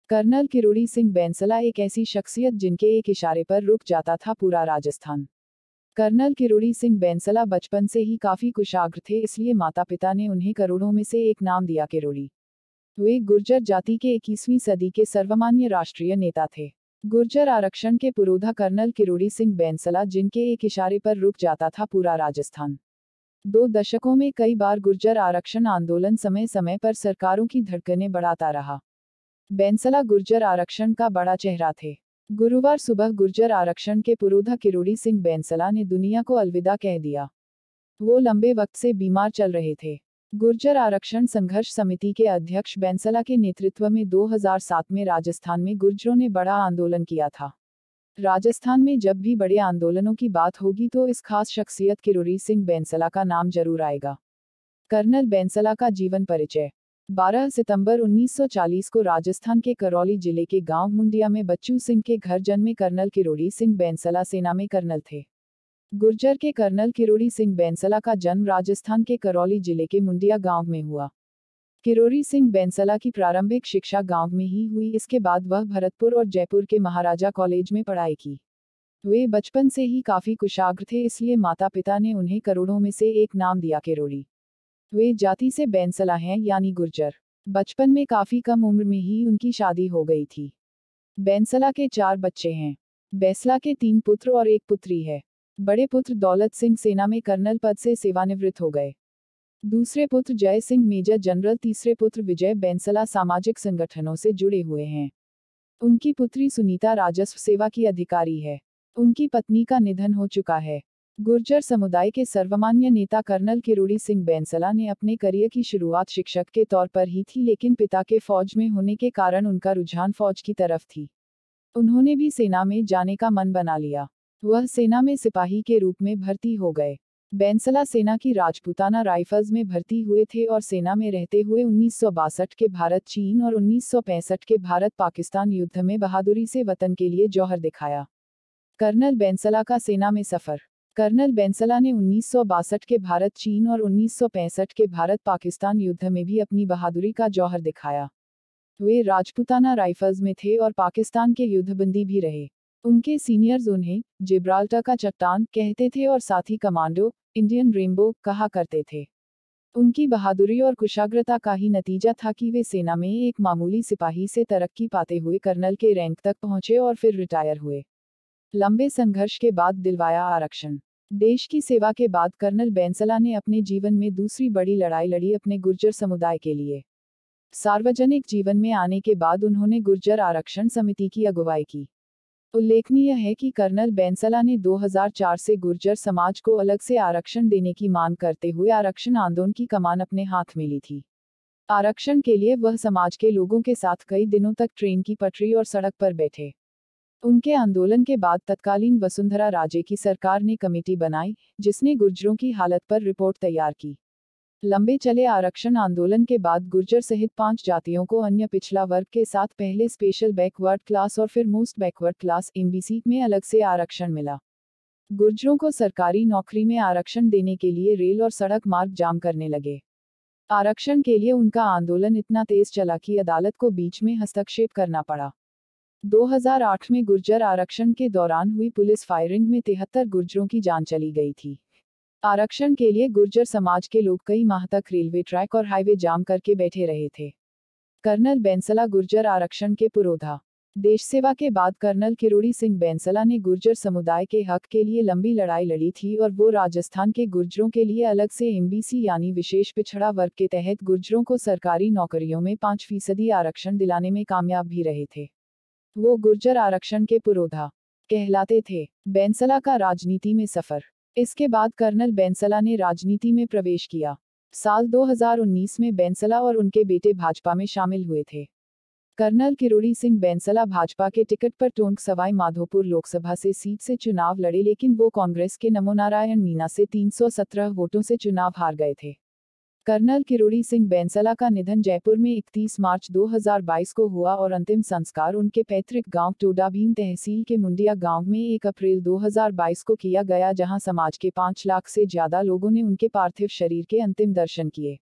Colonel Kirori Singh Bainsla एक ऐसी शख्सियत जिनके एक इशारे पर रुक जाता था पूरा राजस्थान। कर्नल किरोड़ी सिंह बैंसला बचपन से ही काफी कुशाग्र थे, इसलिए माता पिता ने उन्हें करोड़ों में से एक नाम दिया, किरोड़ी। वे गुर्जर जाति के 21वीं सदी के सर्वमान्य राष्ट्रीय नेता थे। गुर्जर आरक्षण के पुरोधा कर्नल किरोड़ी सिंह बैंसला, जिनके एक इशारे पर रुक जाता था पूरा राजस्थान। 2 दशकों में कई बार गुर्जर आरक्षण आंदोलन समय समय पर सरकारों की धड़कनें बढ़ाता रहा। बैंसला गुर्जर आरक्षण का बड़ा चेहरा थे। गुरुवार सुबह गुर्जर आरक्षण के पुरोधा किरोड़ी सिंह बैंसला ने दुनिया को अलविदा कह दिया। वो लंबे वक्त से बीमार चल रहे थे। गुर्जर आरक्षण संघर्ष समिति के अध्यक्ष बैंसला के नेतृत्व में 2007 में राजस्थान में गुर्जरों ने बड़ा आंदोलन किया था। राजस्थान में जब भी बड़े आंदोलनों की बात होगी तो इस खास शख्सियत किरोड़ी सिंह बैंसला का नाम जरूर आएगा। कर्नल बैंसला का जीवन परिचय। 12 सितंबर 1940 को राजस्थान के करौली जिले के गांव मुंडिया में बच्चू सिंह के घर जन्मे कर्नल किरोड़ी सिंह बैंसला सेना में कर्नल थे। गुर्जर के कर्नल किरोड़ी सिंह बैंसला का जन्म राजस्थान के करौली जिले के मुंडिया गांव में हुआ। किरोड़ी सिंह बैंसला की प्रारंभिक शिक्षा गांव में ही हुई, इसके बाद वह भरतपुर और जयपुर के महाराजा कॉलेज में पढ़ाई की। वे बचपन से ही काफी कुशाग्र थे, इसलिए माता पिता ने उन्हें करोड़ों में से एक नाम दिया, किरोड़ी। वे जाति से बैंसला हैं, यानी गुर्जर। बचपन में काफी कम उम्र में ही उनकी शादी हो गई थी। बैंसला के 4 बच्चे हैं। बैंसला के 3 पुत्र और 1 पुत्री है। बड़े पुत्र दौलत सिंह सेना में कर्नल पद से सेवानिवृत्त हो गए। दूसरे पुत्र जय सिंह मेजर जनरल, तीसरे पुत्र विजय बैंसला सामाजिक संगठनों से जुड़े हुए हैं। उनकी पुत्री सुनीता राजस्व सेवा की अधिकारी है। उनकी पत्नी का निधन हो चुका है। गुर्जर समुदाय के सर्वमान्य नेता कर्नल किरोड़ी सिंह बैंसला ने अपने करियर की शुरुआत शिक्षक के तौर पर ही थी, लेकिन पिता के फौज में होने के कारण उनका रुझान फौज की तरफ थी। उन्होंने भी सेना में जाने का मन बना लिया। वह सेना में सिपाही के रूप में भर्ती हो गए। बैंसला सेना की राजपूताना राइफल्स में भर्ती हुए थे और सेना में रहते हुए 1962 के भारत चीन और 1965 के भारत पाकिस्तान युद्ध में बहादुरी से वतन के लिए जौहर दिखाया। कर्नल बैंसला का सेना में सफर। कर्नल बैंसला ने 1962 के भारत चीन और 1965 के भारत पाकिस्तान युद्ध में भी अपनी बहादुरी का जौहर दिखाया। वे राजपूताना राइफल्स में थे और पाकिस्तान के युद्धबंदी भी रहे। उनके सीनियर्स उन्हें जिब्राल्टर का चट्टान कहते थे और साथ ही कमांडो, इंडियन रेनबो कहा करते थे। उनकी बहादुरी और कुशाग्रता का ही नतीजा था कि वे सेना में एक मामूली सिपाही से तरक्की पाते हुए कर्नल के रैंक तक पहुंचे और फिर रिटायर हुए। लंबे संघर्ष के बाद दिलवाया आरक्षण। देश की सेवा के बाद कर्नल बैंसला ने अपने जीवन में दूसरी बड़ी लड़ाई लड़ी, अपने गुर्जर समुदाय के लिए। सार्वजनिक जीवन में आने के बाद उन्होंने गुर्जर आरक्षण समिति की अगुवाई की। उल्लेखनीय है कि कर्नल बैंसला ने 2004 से गुर्जर समाज को अलग से आरक्षण देने की मांग करते हुए आरक्षण आंदोलन की कमान अपने हाथ में ली थी। आरक्षण के लिए वह समाज के लोगों के साथ कई दिनों तक ट्रेन की पटरी और सड़क पर बैठे। उनके आंदोलन के बाद तत्कालीन वसुंधरा राजे की सरकार ने कमेटी बनाई, जिसने गुर्जरों की हालत पर रिपोर्ट तैयार की। लंबे चले आरक्षण आंदोलन के बाद गुर्जर सहित 5 जातियों को अन्य पिछड़ा वर्ग के साथ पहले स्पेशल बैकवर्ड क्लास और फिर मोस्ट बैकवर्ड क्लास (MBC) में अलग से आरक्षण मिला। गुर्जरों को सरकारी नौकरी में आरक्षण देने के लिए रेल और सड़क मार्ग जाम करने लगे। आरक्षण के लिए उनका आंदोलन इतना तेज चला कि अदालत को बीच में हस्तक्षेप करना पड़ा। 2008 में गुर्जर आरक्षण के दौरान हुई पुलिस फायरिंग में 73 गुर्जरों की जान चली गई थी। आरक्षण के लिए गुर्जर समाज के लोग कई माह तक रेलवे ट्रैक और हाईवे जाम करके बैठे रहे थे। कर्नल बैंसला गुर्जर आरक्षण के पुरोधा। देश सेवा के बाद कर्नल किरोड़ी सिंह बैंसला ने गुर्जर समुदाय के हक के लिए लंबी लड़ाई लड़ी थी और वो राजस्थान के गुर्जरों के लिए अलग से MBC यानी विशेष पिछड़ा वर्ग के तहत गुर्जरों को सरकारी नौकरियों में 5% आरक्षण दिलाने में कामयाब भी रहे थे। वो गुर्जर आरक्षण के पुरोधा कहलाते थे। बैंसला का राजनीति में सफर। इसके बाद कर्नल बैंसला ने राजनीति में प्रवेश किया। साल 2019 में बैंसला और उनके बेटे भाजपा में शामिल हुए थे। कर्नल किरोड़ी सिंह बैंसला भाजपा के टिकट पर टोंक सवाई माधोपुर लोकसभा से सीट से चुनाव लड़े, लेकिन वो कांग्रेस के नमोनारायण मीना से 317 वोटों से चुनाव हार गए थे। कर्नल किरोड़ी सिंह बैंसला का निधन जयपुर में 31 मार्च 2022 को हुआ और अंतिम संस्कार उनके पैतृक गांव टोडाभीम तहसील के मुंडिया गांव में 1 अप्रैल 2022 को किया गया, जहां समाज के 5 लाख से ज्यादा लोगों ने उनके पार्थिव शरीर के अंतिम दर्शन किए।